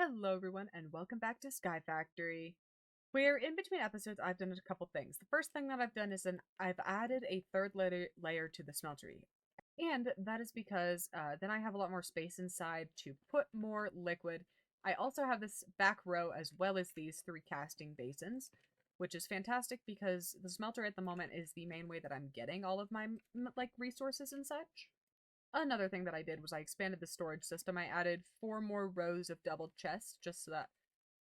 Hello everyone and welcome back to Sky Factory. Where in between episodes I've done a couple things. The first thing that I've done is I've added a third layer to the smeltery. And that is because then I have a lot more space inside to put more liquid. I also have this back row as well as these 3 casting basins, which is fantastic because the smelter at the moment is the main way that I'm getting all of my resources and such. Another thing that I did was I expanded the storage system. I added 4 more rows of double chests just so that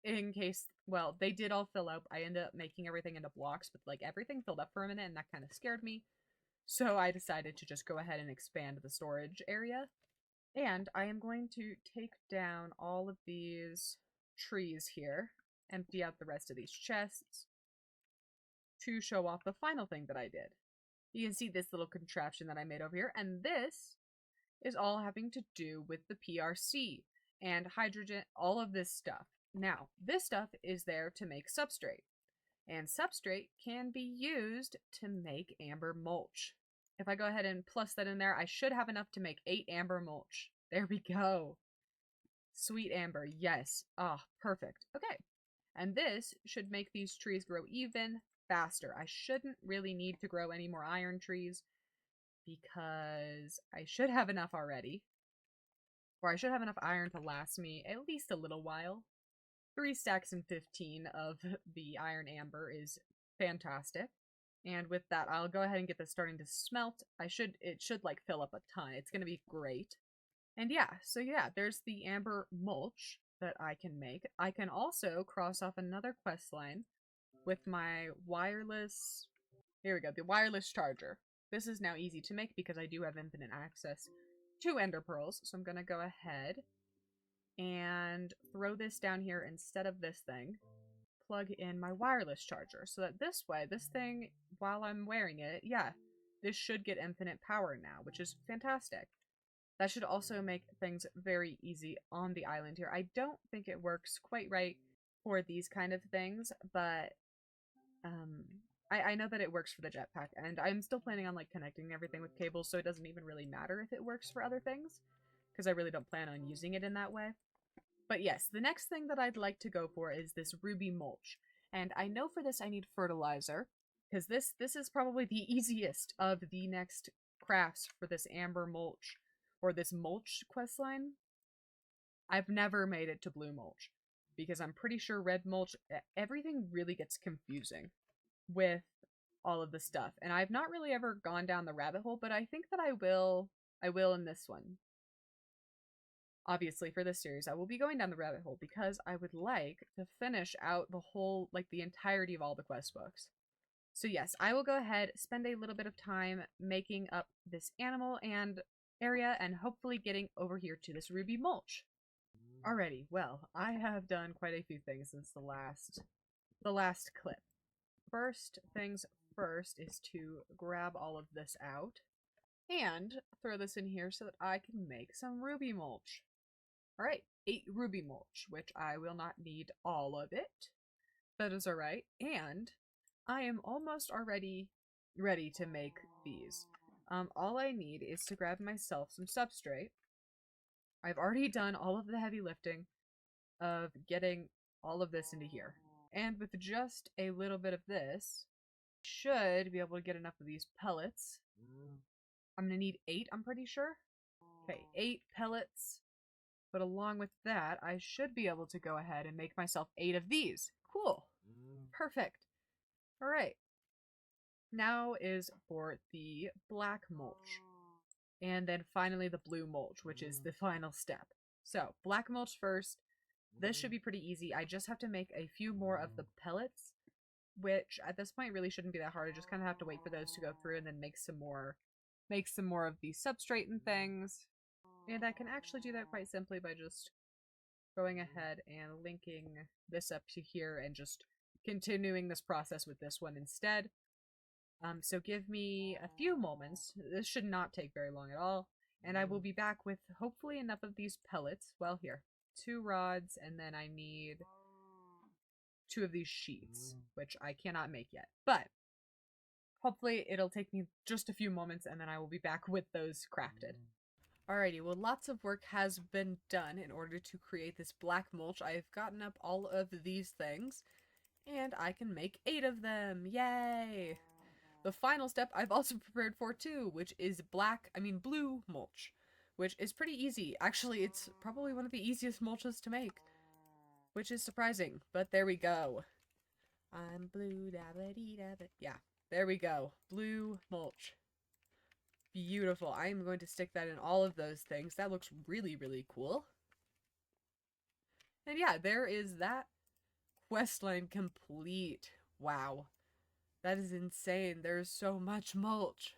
in case, well, they did all fill up. I ended up making everything into blocks, but everything filled up for a minute and that kind of scared me. So I decided to just go ahead and expand the storage area. And I am going to take down all of these trees here, empty out the rest of these chests to show off the final thing that I did. You can see this little contraption that I made over here, and this is all having to do with the PRC and hydrogen, all of this stuff. Now, this stuff is there to make substrate, and substrate can be used to make amber mulch. If I go ahead and plus that in there, I should have enough to make 8 amber mulch. There we go. Sweet amber, yes. Ah, perfect. Okay. And this should make these trees grow even faster. I shouldn't really need to grow any more iron trees because I should have enough already. Or I should have enough iron to last me at least a little while. 3 stacks and 15 of the iron amber is fantastic. And with that, I'll go ahead and get this starting to smelt. It should fill up a ton. It's gonna be great. And yeah, there's the amber mulch that I can make. I can also cross off another quest line with my wireless, here we go, the wireless charger. This is now easy to make because I do have infinite access to ender pearls. So I'm going to go ahead and throw this down here instead of this thing. Plug in my wireless charger so that this way, this thing, while I'm wearing it, yeah, this should get infinite power now, which is fantastic. That should also make things very easy on the island here. I don't think it works quite right for these kind of things, but I know that it works for the jetpack, and I'm still planning on connecting everything with cables, so it doesn't even really matter if it works for other things, because I really don't plan on using it in that way. But yes, the next thing that I'd like to go for is this ruby mulch, and I know for this I need fertilizer, because this is probably the easiest of the next crafts for this amber mulch, or this mulch questline. I've never made it to blue mulch, because I'm pretty sure red mulch, everything really gets confusing with all of the stuff. And I've not really ever gone down the rabbit hole, but I think that I will in this one. Obviously, for this series, I will be going down the rabbit hole because I would like to finish out the whole, the entirety of all the quest books. So yes, I will go ahead, spend a little bit of time making up this animal and area, and hopefully getting over here to this ruby mulch. Alrighty, well, I have done quite a few things since the last clip. First things first is to grab all of this out and throw this in here so that I can make some ruby mulch. Alright, 8 ruby mulch, which I will not need all of it. That is alright, and I am almost already ready to make these. All I need is to grab myself some substrate. I've already done all of the heavy lifting of getting all of this into here. And with just a little bit of this, should be able to get enough of these pellets. I'm gonna need 8, I'm pretty sure. Okay, 8 pellets. But along with that, I should be able to go ahead and make myself 8 of these. Cool. Perfect. Alright. Now is for the black mulch. And then finally the blue mulch, which is the final step. So, black mulch first. This should be pretty easy. I just have to make a few more of the pellets, which at this point really shouldn't be that hard. I just kind of have to wait for those to go through and then make some more of the substrate and things. And I can actually do that quite simply by just going ahead and linking this up to here and just continuing this process with this one instead. So give me a few moments. This should not take very long at all. And I will be back with hopefully enough of these pellets. Well, here. 2 rods, and then I need 2 of these sheets, which I cannot make yet. But hopefully it'll take me just a few moments, and then I will be back with those crafted. Alrighty, well, lots of work has been done in order to create this black mulch. I've gotten up all of these things, and I can make 8 of them. Yay! The final step I've also prepared for too, which is blue mulch, which is pretty easy. Actually, it's probably one of the easiest mulches to make, which is surprising, but there we go. I'm blue, dabba-dee-dabba. Yeah, there we go. Blue mulch. Beautiful. I am going to stick that in all of those things. That looks really, really cool. And yeah, there is that questline complete. Wow. That is insane. There's so much mulch.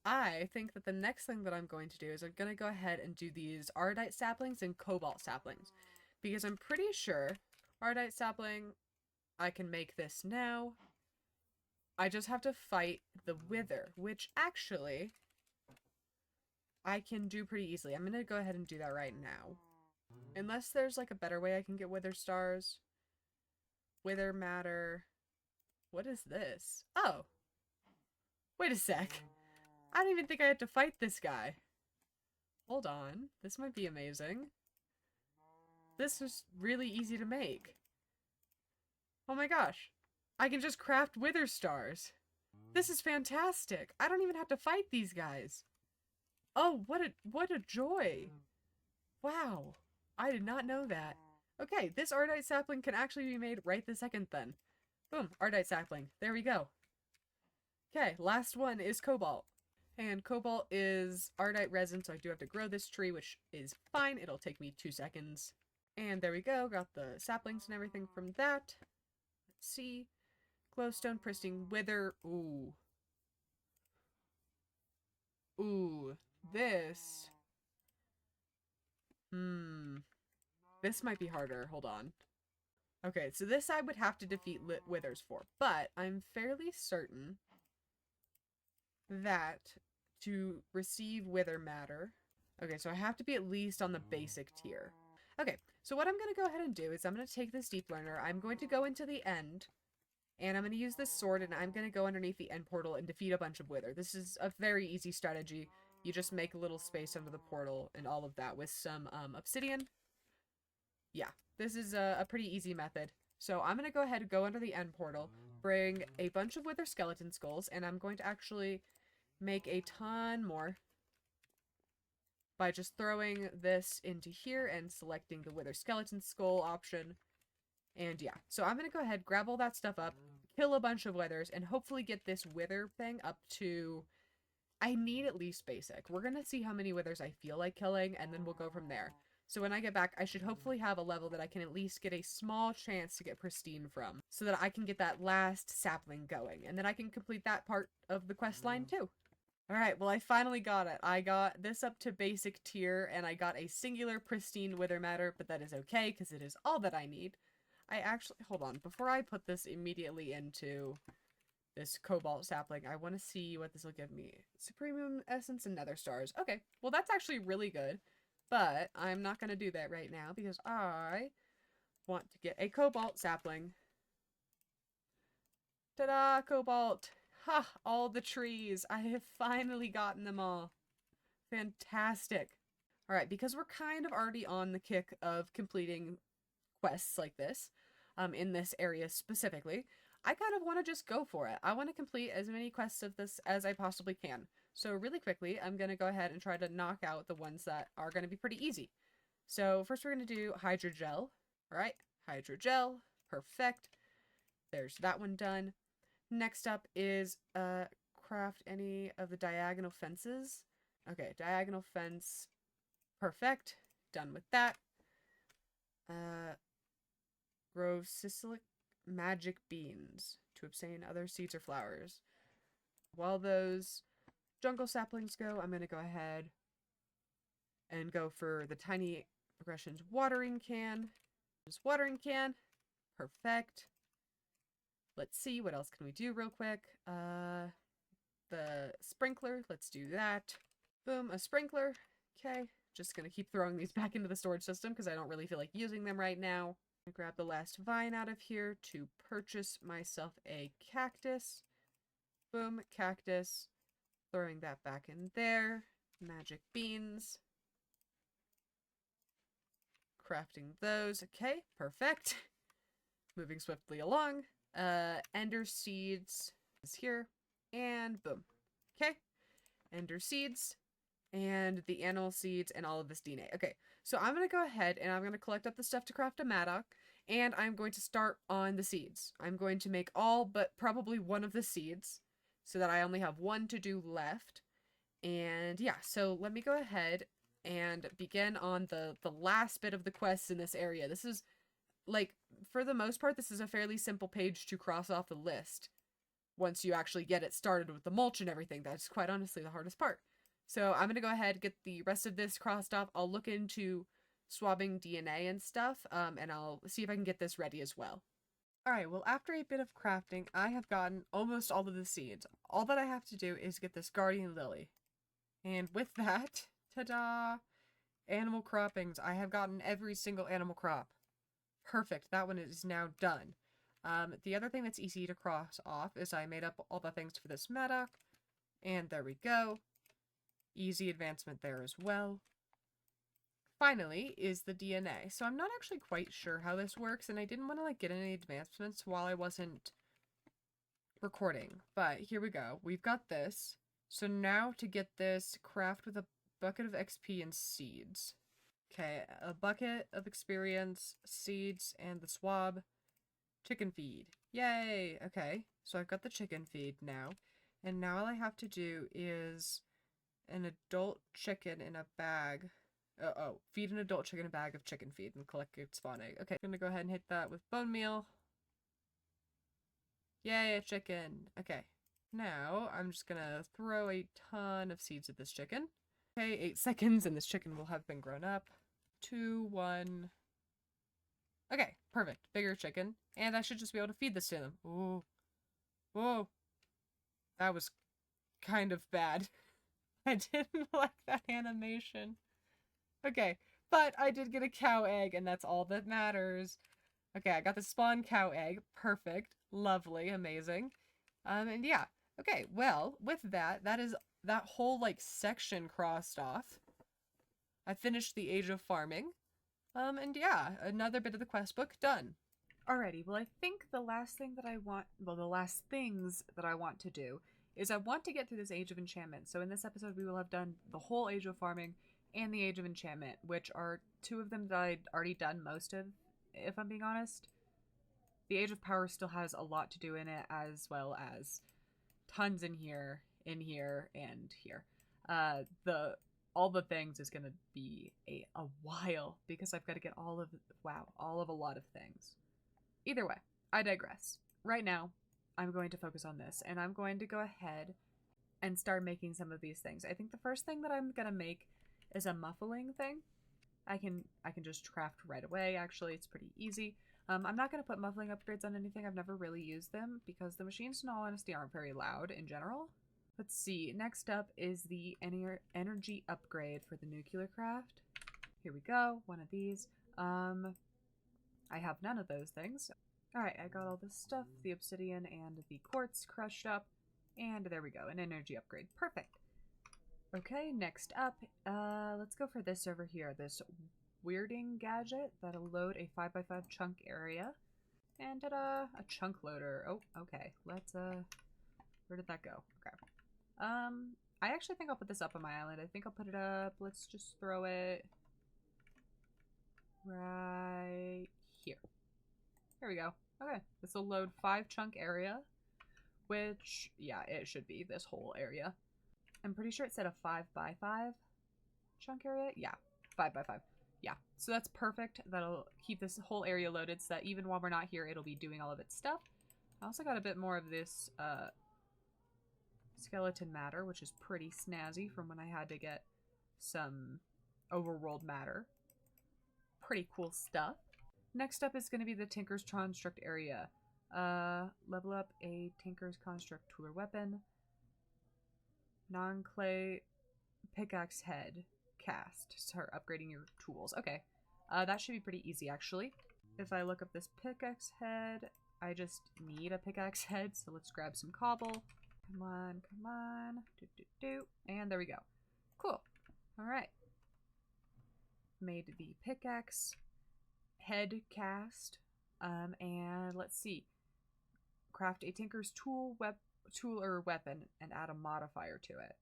I think that the next thing that I'm going to do is I'm going to go ahead and do these Ardite saplings and Cobalt saplings. Because I'm pretty sure Ardite sapling, I can make this now. I just have to fight the Wither, which actually I can do pretty easily. I'm going to go ahead and do that right now. Unless there's like a better way I can get Wither stars. Wither matter. What is this? Oh. Wait a sec. I don't even think I had to fight this guy. Hold on. This might be amazing. This is really easy to make. Oh my gosh. I can just craft Wither stars. This is fantastic. I don't even have to fight these guys. Oh, what a joy. Wow. I did not know that. Okay, this Ardite sapling can actually be made right this second then. Boom, Ardite sapling. There we go. Okay, last one is Cobalt. And Cobalt is Ardite resin, so I do have to grow this tree, which is fine. It'll take me 2 seconds. And there we go. Got the saplings and everything from that. Let's see. Glowstone, pristine, wither. Ooh. Ooh. This. This might be harder. Hold on. Okay, so this I would have to defeat withers for. But I'm fairly certain that to receive wither matter. Okay, so I have to be at least on the basic tier. Okay, so what I'm going to go ahead and do is I'm going to take this deep learner, I'm going to go into the end, and I'm going to use this sword, and I'm going to go underneath the end portal and defeat a bunch of wither. This is a very easy strategy. You just make a little space under the portal and all of that with some obsidian. Yeah, this is a pretty easy method. So I'm going to go ahead and go under the end portal, bring a bunch of wither skeleton skulls, and I'm going to actually make a ton more by just throwing this into here and selecting the wither skeleton skull option. And yeah, so I'm gonna go ahead, grab all that stuff up, kill a bunch of withers, and hopefully get this wither thing up to... I need at least basic. We're gonna see how many withers I feel like killing, and then we'll go from there. So when I get back, I should hopefully have a level that I can at least get a small chance to get pristine from, so that I can get that last sapling going, and then I can complete that part of the quest line too. Alright, well I finally got it. I got this up to basic tier, and I got a singular pristine wither matter, but that is okay, because it is all that I need. I actually, hold on, before I put this immediately into this cobalt sapling, I want to see what this will give me. Supreme Essence and Nether Stars. Okay, well that's actually really good, but I'm not going to do that right now, because I want to get a cobalt sapling. Ta-da, cobalt! Ha! All the trees! I have finally gotten them all. Fantastic. Alright, because we're kind of already on the kick of completing quests like this, in this area specifically, I kind of want to just go for it. I want to complete as many quests of this as I possibly can. So really quickly, I'm going to go ahead and try to knock out the ones that are going to be pretty easy. So first we're going to do Hydrogel. Alright, Hydrogel. Perfect. There's that one done. Next up is craft any of the diagonal fences. Okay, diagonal fence. Perfect. Done with that. Grow Sicilic magic beans to obtain other seeds or flowers. While those jungle saplings go, I'm going to go ahead and go for the tiny progressions watering can. Just watering can. Perfect. Let's see, what else can we do real quick? The sprinkler, let's do that. Boom, a sprinkler. Okay, just gonna keep throwing these back into the storage system because I don't really feel like using them right now. I grab the last vine out of here to purchase myself a cactus. Boom, cactus. Throwing that back in there. Magic beans. Crafting those. Okay, perfect. Moving swiftly along. Ender seeds is here. And boom. Okay. Ender seeds. And the animal seeds and all of this DNA. Okay, so I'm going to go ahead and I'm going to collect up the stuff to craft a Madoc. And I'm going to start on the seeds. I'm going to make all but probably one of the seeds, so that I only have one to do left. And yeah, so let me go ahead and begin on the last bit of the quests in this area. This is, like, for the most part, this is a fairly simple page to cross off the list. Once you actually get it started with the mulch and everything, that's quite honestly the hardest part. So I'm going to go ahead and get the rest of this crossed off. I'll look into swabbing DNA and stuff, and I'll see if I can get this ready as well. Alright, well, after a bit of crafting, I have gotten almost all of the seeds. All that I have to do is get this Guardian Lily. And with that, ta-da! Animal croppings. I have gotten every single animal crop. Perfect, that one is now done. The other thing that's easy to cross off is I made up all the things for this Madoc. And there we go. Easy advancement there as well. Finally is the DNA. So I'm not actually quite sure how this works, and I didn't want to get any advancements while I wasn't recording. But here we go. We've got this. So now to get this, craft with a bucket of XP and seeds. Okay, a bucket of experience, seeds, and the swab. Chicken feed. Yay! Okay, so I've got the chicken feed now. And now all I have to do is an adult chicken in a bag. Feed an adult chicken a bag of chicken feed and collect its spawn egg. Okay, I'm gonna go ahead and hit that with bone meal. Yay, a chicken. Okay, now I'm just gonna throw a ton of seeds at this chicken. Okay, 8 seconds and this chicken will have been grown up. 2, 1. Okay, perfect. Bigger chicken. And I should just be able to feed this to them. Ooh. Whoa. That was kind of bad. I didn't like that animation. Okay, but I did get a cow egg, and that's all that matters. Okay, I got the spawn cow egg. Perfect. Lovely. Amazing. And yeah. Okay, well, with that, that is that whole, section crossed off. I finished the Age of Farming. And yeah, another bit of the quest book done. Alrighty, well, I think the last thing that I want, well, the last things that I want to do is I want to get through this Age of Enchantment. So in this episode, we will have done the whole Age of Farming and the Age of Enchantment, which are two of them that I'd already done most of, if I'm being honest. The Age of Power still has a lot to do in it, as well as tons in here, and here. All the things is gonna be a while, because I've got to get all of a lot of things. Either way, I digress. Right now, I'm going to focus on this, and I'm going to go ahead and start making some of these things. I think the first thing that I'm gonna make is a muffling thing. I can just craft right away. Actually, it's pretty easy. I'm not gonna put muffling upgrades on anything. I've never really used them because the machines, in all honesty, aren't very loud in general. Let's see. Next up is the energy upgrade for the nuclear craft. Here we go. One of these. I have none of those things. Alright, I got all this stuff, the obsidian and the quartz crushed up, and there we go, an energy upgrade. Perfect. Okay, next up, let's go for this over here, this weirding gadget that'll load a 5x5 chunk area. And ta-da! A chunk loader. Oh, okay. Let's, where did that go? Okay. I actually think I'll put this up on my island. I think I'll put it up. Let's just throw it right here. There we go. Okay, this will load 5 chunk area, which, yeah, it should be this whole area. I'm pretty sure it said a 5x5 chunk area. Yeah, 5x5. Yeah, so that's perfect. That'll keep this whole area loaded so that even while we're not here, it'll be doing all of its stuff. I also got a bit more of this skeleton matter, which is pretty snazzy from when I had to get some overworld matter. Pretty cool stuff. Next up is going to be the Tinker's Construct area. Level up a Tinker's Construct tool or weapon. Non-clay pickaxe head cast. Start upgrading your tools. Okay. That should be pretty easy, actually. If I look up this pickaxe head, I just need a pickaxe head, so let's grab some cobble. Come on, come on. And there we go. Cool. Alright. Made the pickaxe. head cast. And let's see. Craft a tinker's tool or weapon and add a modifier to it.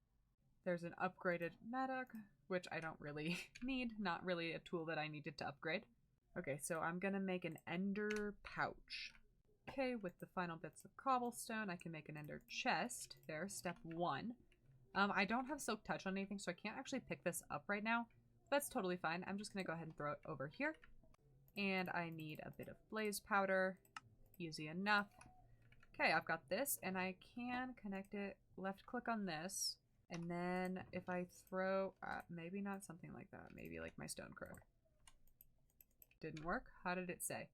There's an upgraded mattock, which I don't really need. Not really a tool that I needed to upgrade. Okay, so I'm gonna make an ender pouch. Okay, with the final bits of cobblestone, I can make an ender chest. There, step 1. I don't have silk touch on anything, so I can't actually pick this up right now. That's totally fine. I'm just gonna go ahead and throw it over here. And I need a bit of blaze powder. Easy enough. Okay, I've got this, and I can connect it. Left click on this, and then if I throw, maybe not something like that. Maybe like my stone crook. Didn't work. How did it say?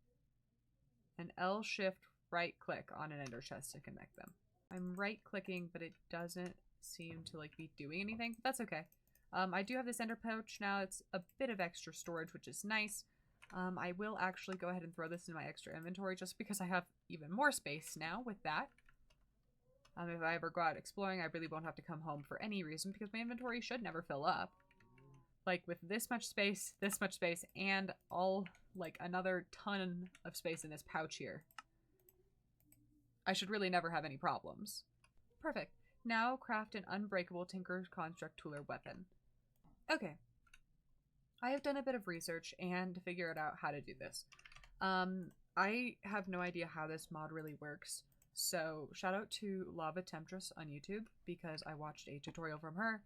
An L shift right click on an ender chest to connect them. I'm right clicking, but it doesn't seem to like be doing anything. That's okay. I do have this ender pouch now. It's a bit of extra storage, which is nice. I will actually go ahead and throw this in my extra inventory just because I have even more space now with that. If I ever go out exploring, I really won't have to come home for any reason because my inventory should never fill up. Like with this much space, and all like another ton of space in this pouch here. I should really never have any problems. Perfect. Now craft an unbreakable Tinker's Construct tool or weapon. Okay. I have done a bit of research and figured out how to do this. I have no idea how this mod really works. So shout out to Lava Temptress on YouTube because I watched a tutorial from her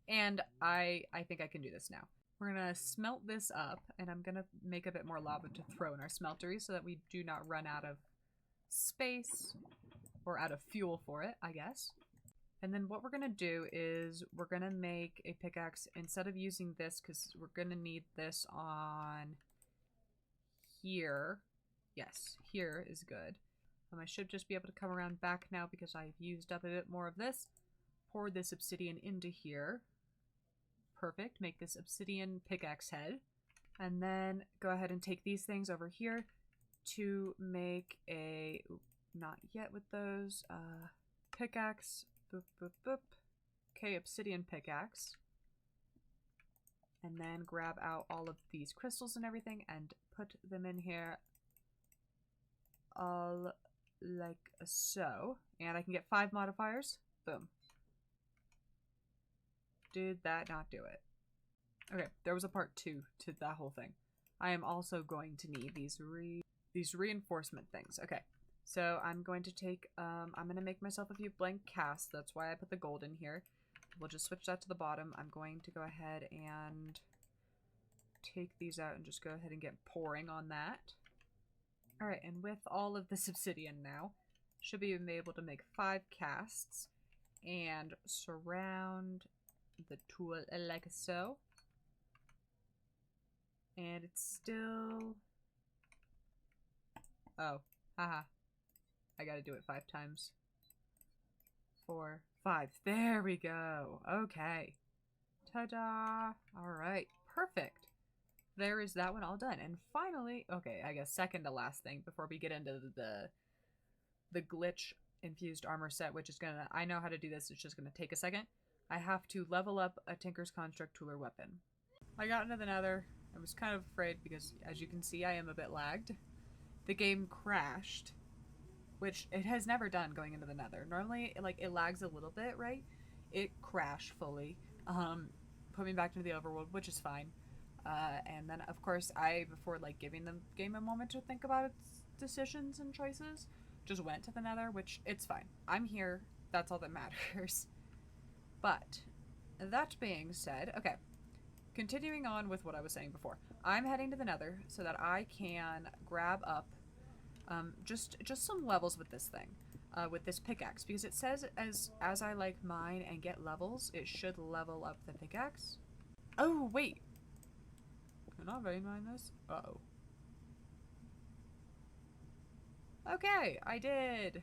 and I think I can do this now. We're gonna smelt this up and I'm gonna make a bit more lava to throw in our smeltery so that we do not run out of space or out of fuel for it, I guess. And then what we're going to do is we're going to make a pickaxe instead of using this because we're going to need this on here. Yes, here is good. I should just be able to come around back now because I've used up a bit more of this. Pour this obsidian into here. Perfect. Make this obsidian pickaxe head. And then go ahead and take these things over here to make a... not yet with those. Pickaxe. Boop, boop, boop. Okay, obsidian pickaxe. And then grab out all of these crystals and everything and put them in here all like so. And I can get 5 modifiers. Boom. Did that not do it? Okay, there was a part 2 to that whole thing. I am also going to need these reinforcement things. Okay. So I'm going to take, I'm going to make myself a few blank casts. That's why I put the gold in here. We'll just switch that to the bottom. I'm going to go ahead and take these out and just go ahead and get pouring on that. Alright, and with all of this obsidian now, should be able to make 5 casts and surround the tool like so. And it's still... oh, haha. I gotta do it 5 times. 4, 5. There we go. Okay. Ta-da! Alright. Perfect. There is that one all done. And finally, okay, I guess second to last thing before we get into the glitch infused armor set, which is gonna... I know how to do this. It's just gonna take a second. I have to level up a Tinker's Construct tool or weapon. I got into the Nether. I was kind of afraid because, as you can see, I am a bit lagged. The game crashed. Which it has never done going into the Nether. Normally, like, it lags a little bit, right? It crashed fully. Put me back into the overworld, which is fine. And then, of course, before, like, giving the game a moment to think about its decisions and choices, just went to the Nether, which, it's fine. I'm here. That's all that matters. But, that being said, okay. Continuing on with what I was saying before. I'm heading to the Nether so that I can grab up just some levels with this thing, with this pickaxe, because it says as I like mine and get levels, it should level up the pickaxe. Oh, wait. Can I vein mine this? Uh-oh. Okay, I did.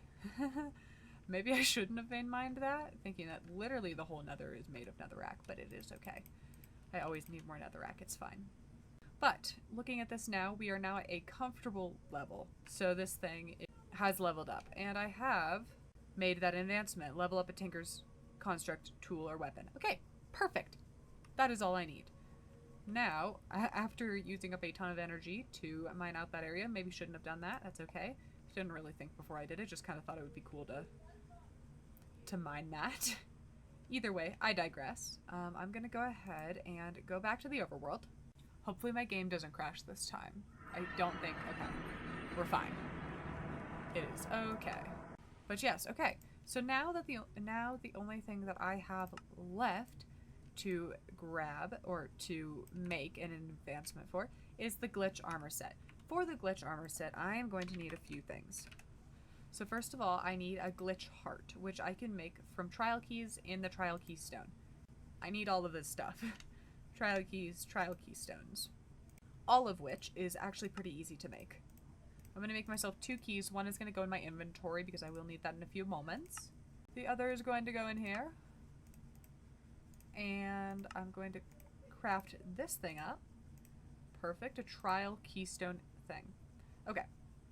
Maybe I shouldn't have vein mined that, thinking that literally the whole Nether is made of netherrack, but it is okay. I always need more netherrack, it's fine. But, looking at this now, we are now at a comfortable level. So this thing has leveled up. And I have made that advancement. Level up a Tinker's Construct tool or weapon. Okay, perfect. That is all I need. now, after using up a ton of energy to mine out that area, maybe shouldn't have done that. That's okay. Didn't really think before I did it. Just kind of thought it would be cool to mine that. Either way, I digress. I'm gonna go ahead and go back to the overworld. Hopefully my game doesn't crash this time. I don't think. Okay, we're fine. It is okay. But yes, okay. So now the only thing that I have left to grab or to make an advancement for is the glitch armor set. For the glitch armor set, I am going to need a few things. So first of all, I need a glitch heart, which I can make from trial keys in the trial keystone. I need all of this stuff. Trial keys, trial keystones. All of which is actually pretty easy to make. I'm going to make myself 2 keys. One is going to go in my inventory because I will need that in a few moments. The other is going to go in here. And I'm going to craft this thing up. Perfect, a trial keystone thing. Okay,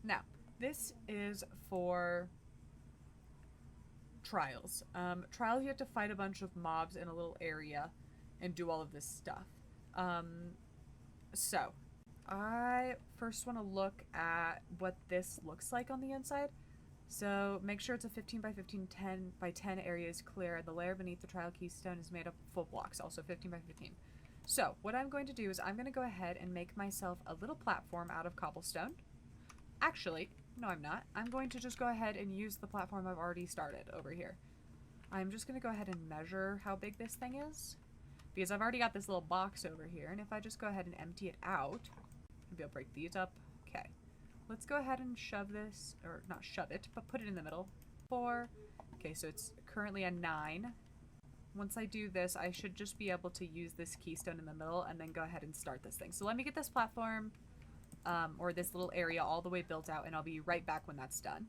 now, this is for trials. Trials, you have to fight a bunch of mobs in a little area and do all of this stuff. So, I first want to look at what this looks like on the inside. So make sure it's a 15 by 15, 10 by 10 area is clear. The layer beneath the trial keystone is made of full blocks, also 15 by 15. So what I'm going to do is I'm going to go ahead and make myself a little platform out of cobblestone. Actually, no I'm not. I'm going to just go ahead and use the platform I've already started over here. I'm just going to go ahead and measure how big this thing is. Because I've already got this little box over here, and if I just go ahead and empty it out, maybe I'll break these up. Okay. Let's go ahead and shove this, or not shove it, but put it in the middle. 4. Okay, so it's currently a 9. Once I do this, I should just be able to use this keystone in the middle and then go ahead and start this thing. So let me get this platform, or this little area all the way built out, and I'll be right back when that's done.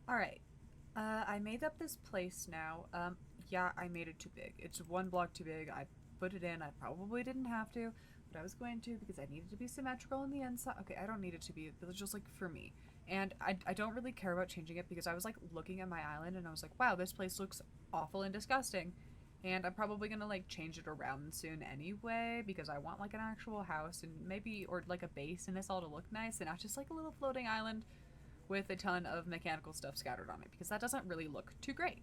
Alright, I made up this place now. Yeah, I made it too big. It's 1 block too big. I put it in. I probably didn't have to. But I was going to because I needed to be symmetrical on the inside. Okay, I don't need it to be. It was just like for me. And I don't really care about changing it because I was like looking at my island and I was like, wow, this place looks awful and disgusting. And I'm probably gonna like change it around soon anyway because I want like an actual house and maybe, or like a base in this all to look nice and not just like a little floating island with a ton of mechanical stuff scattered on it because that doesn't really look too great.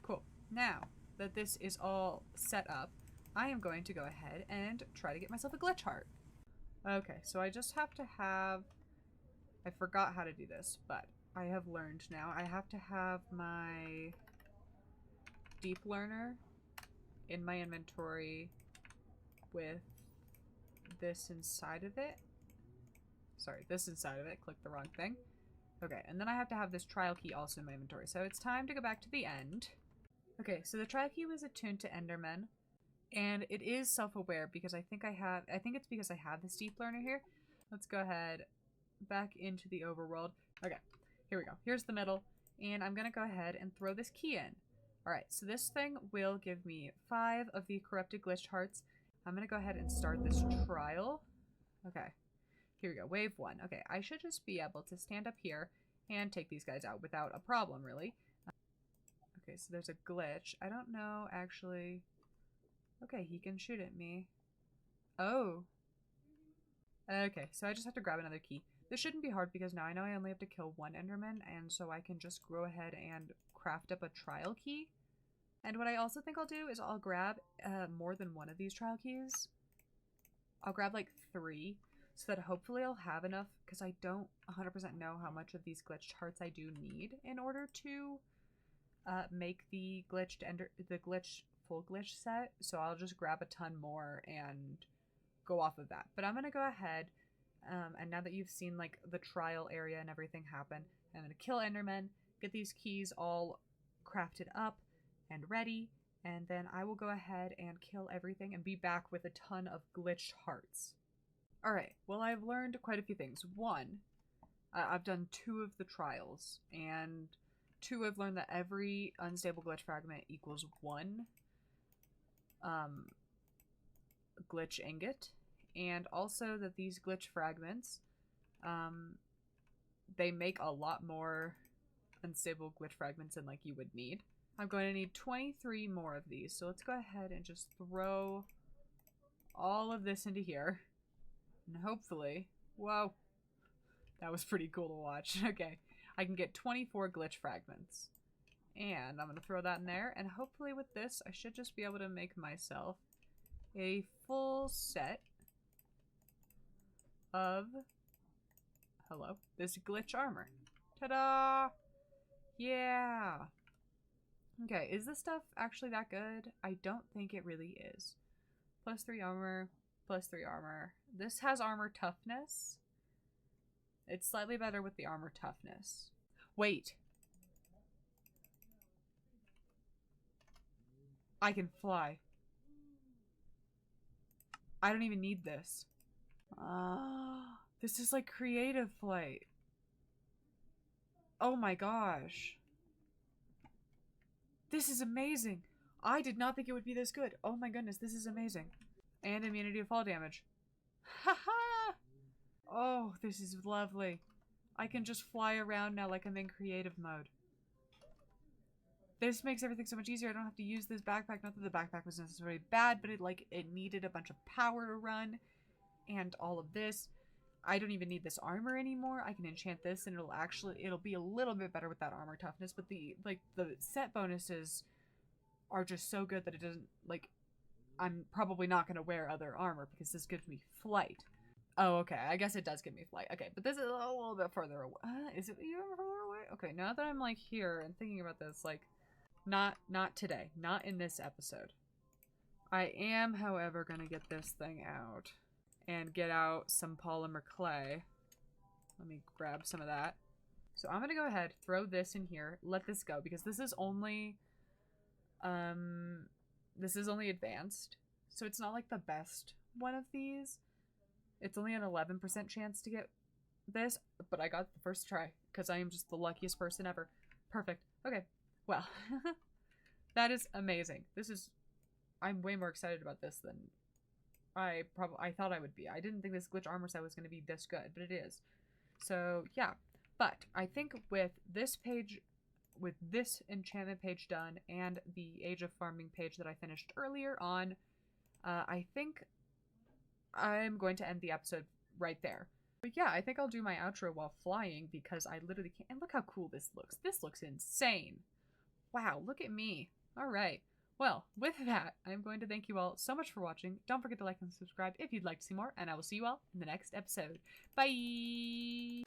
Cool. Now that this is all set up, I am going to go ahead and try to get myself a glitch heart. Okay, so I just have to have... I forgot how to do this, but I have learned now. I have to have my deep learner in my inventory with this inside of it. Sorry, this inside of it. Clicked the wrong thing. Okay, and then I have to have this trial key also in my inventory. So it's time to go back to the end. Okay, so the trial key was attuned to Enderman. And it is self-aware because I think it's because I have this deep learner here. Let's go ahead back into the overworld. Okay, here we go. Here's the middle. And I'm going to go ahead and throw this key in. Alright, so this thing will give me 5 of the corrupted glitched hearts. I'm going to go ahead and start this trial. Okay, here we go. Wave 1. Okay, I should just be able to stand up here and take these guys out without a problem, really. Okay, so there's a glitch. I don't know, actually... Okay, he can shoot at me. Oh. Okay, so I just have to grab another key. This shouldn't be hard because now I know I only have to kill 1 Enderman, and so I can just go ahead and craft up a trial key. And what I also think I'll do is I'll grab more than 1 of these trial keys. I'll grab like 3, so that hopefully I'll have enough, because I don't 100% know how much of these glitched hearts I do need in order to make the full glitch set, so I'll just grab a ton more and go off of that. But I'm gonna go ahead, and now that you've seen like the trial area and everything happen, I'm gonna kill Enderman, get these keys all crafted up and ready, and then I will go ahead and kill everything and be back with a ton of glitched hearts. Alright, well I've learned quite a few things. 1, I've done 2 of the trials, and 2, I've learned that every unstable glitch fragment equals 1 glitch ingot, and also that these glitch fragments, they make a lot more unstable glitch fragments than like you would need. I'm going to need 23 more of these, so let's go ahead and just throw all of this into here. And hopefully... Whoa. That was pretty cool to watch. Okay. I can get 24 glitch fragments. And I'm going to throw that in there. And hopefully with this, I should just be able to make myself a full set of... Hello? This glitch armor. Ta-da! Yeah! Okay, is this stuff actually that good? I don't think it really is. +3 armor, +3 armor. This has armor toughness. It's slightly better with the armor toughness. Wait! I can fly. I don't even need this. This is like creative flight. Oh my gosh. This is amazing. I did not think it would be this good. Oh my goodness, this is amazing. And immunity to fall damage. Haha! Oh, this is lovely. I can just fly around now like I'm in creative mode. This makes everything so much easier. I don't have to use this backpack. Not that the backpack was necessarily bad, but it needed a bunch of power to run. And all of this. I don't even need this armor anymore. I can enchant this and it'll be a little bit better with that armor toughness, but the set bonuses are just so good that it doesn't, like, I'm probably not going to wear other armor because this gives me flight. Oh, okay. I guess it does give me flight. Okay, but this is a little bit further away. Is it even further away? Okay, now that I'm, like, here and thinking about this, like, not today. Not in this episode. I am, however, going to get this thing out. And get out some polymer clay. Let me grab some of that. So I'm gonna go ahead, throw this in here, let this go, because this is only advanced. So it's not like the best one of these. It's only an 11% chance to get this, but I got the first try, because I am just the luckiest person ever. Perfect. Okay. Well, that is amazing. I'm way more excited about this than I thought I would be. I didn't think this glitch armor set was going to be this good, but it is. So, yeah. But I think with this page, with this enchantment page done, and the Age of Farming page that I finished earlier on, I think I'm going to end the episode right there. But yeah, I think I'll do my outro while flying, because I literally can't. And look how cool this looks. This looks insane. Wow, look at me. All right. Well, with that, I'm going to thank you all so much for watching. Don't forget to like and subscribe if you'd like to see more, and I will see you all in the next episode. Bye!